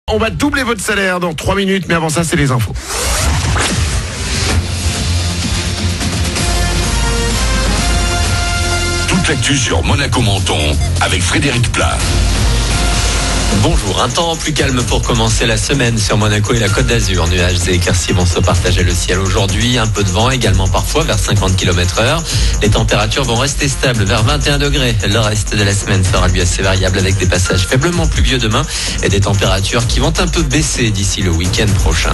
On va doubler votre salaire dans 3 minutes, mais avant ça, c'est les infos. Toute l'actu sur Monaco-Menton avec Frédéric Plat. Bonjour, un temps plus calme pour commencer la semaine sur Monaco et la Côte d'Azur. Nuages et éclaircies vont se partager le ciel aujourd'hui. Un peu de vent également parfois vers 50 km/h. Les températures vont rester stables vers 21 degrés. Le reste de la semaine sera lui assez variable avec des passages faiblement pluvieux demain et des températures qui vont un peu baisser d'ici le week-end prochain.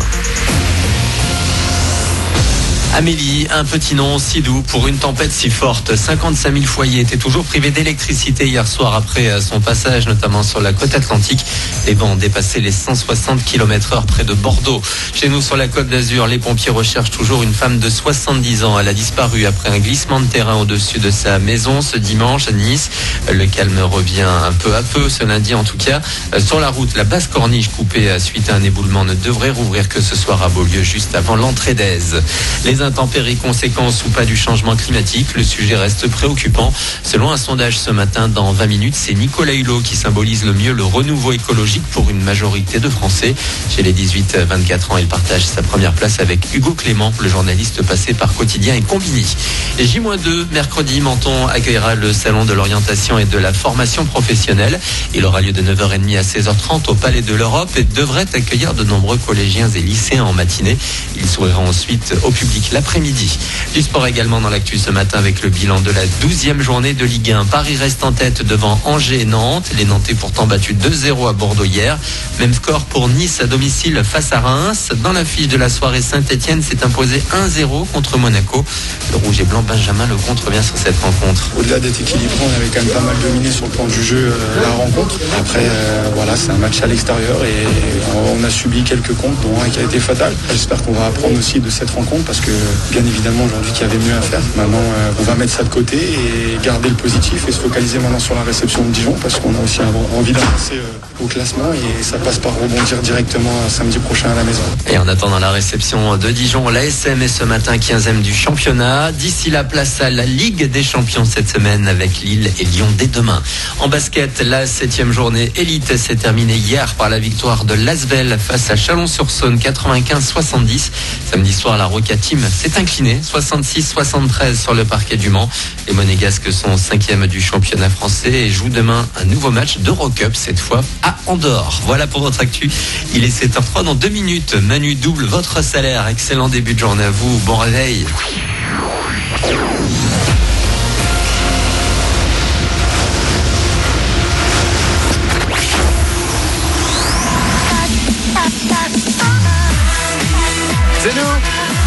Amélie, un petit nom si doux pour une tempête si forte. 55 000 foyers étaient toujours privés d'électricité hier soir après son passage, notamment sur la côte atlantique. Les vents ont dépassé les 160 km/h près de Bordeaux. Chez nous, sur la côte d'Azur, les pompiers recherchent toujours une femme de 70 ans. Elle a disparu après un glissement de terrain au-dessus de sa maison ce dimanche à Nice. Le calme revient un peu à peu, ce lundi en tout cas. Sur la route, la basse corniche coupée suite à un éboulement ne devrait rouvrir que ce soir à Beaulieu, juste avant l'entrée d'Aise. Les intempéries, conséquences ou pas du changement climatique, le sujet reste préoccupant. Selon un sondage ce matin dans 20 minutes, c'est Nicolas Hulot qui symbolise le mieux le renouveau écologique pour une majorité de Français. Chez les 18-24 ans, il partage sa première place avec Hugo Clément, le journaliste passé par Quotidien et Combini. Et J-2, mercredi, Menton accueillera le salon de l'orientation et de la formation professionnelle. Il aura lieu de 9h30 à 16h30 au Palais de l'Europe et devrait accueillir de nombreux collégiens et lycéens en matinée. Il s'ouvrira ensuite au public l'après-midi. Du sport également dans l'actu ce matin avec le bilan de la 12e journée de Ligue 1. Paris reste en tête devant Angers et Nantes. Les Nantais pourtant battus 2-0 à Bordeaux hier. Même score pour Nice à domicile face à Reims. Dans l'affiche de la soirée, Saint-Etienne s'est imposé 1-0 contre Monaco. Le rouge et blanc Benjamin Lecomte revient sur cette rencontre. Au-delà d'être équilibré, on avait quand même pas mal dominé sur le plan du jeu la rencontre. Après, voilà, c'est un match à l'extérieur et on a subi quelques comptes, dont un qui a été fatal. J'espère qu'on va apprendre aussi de cette rencontre parce que bien évidemment aujourd'hui qu'il y avait mieux à faire. Maintenant on va mettre ça de côté et garder le positif et se focaliser maintenant sur la réception de Dijon parce qu'on a aussi envie d'avancer au classement et ça passe par rebondir directement samedi prochain à la maison. Et en attendant la réception de Dijon, l'ASM est ce matin 15e du championnat. D'ici la place à la Ligue des Champions cette semaine avec Lille et Lyon dès demain. En basket, la 7e journée élite s'est terminée hier par la victoire de l'Asvel face à Chalon-sur-Saône 95-70. Samedi soir, la Roca Team s'est incliné 66-73 sur le parquet du Mans. Les Monégasques sont 5e du championnat français et jouent demain un nouveau match d'Eurocup, cette fois à Andorre. Voilà pour votre actu. Il est 7h03 dans 2 minutes. Manu double votre salaire. Excellent début de journée à vous. Bon réveil. C'est nous.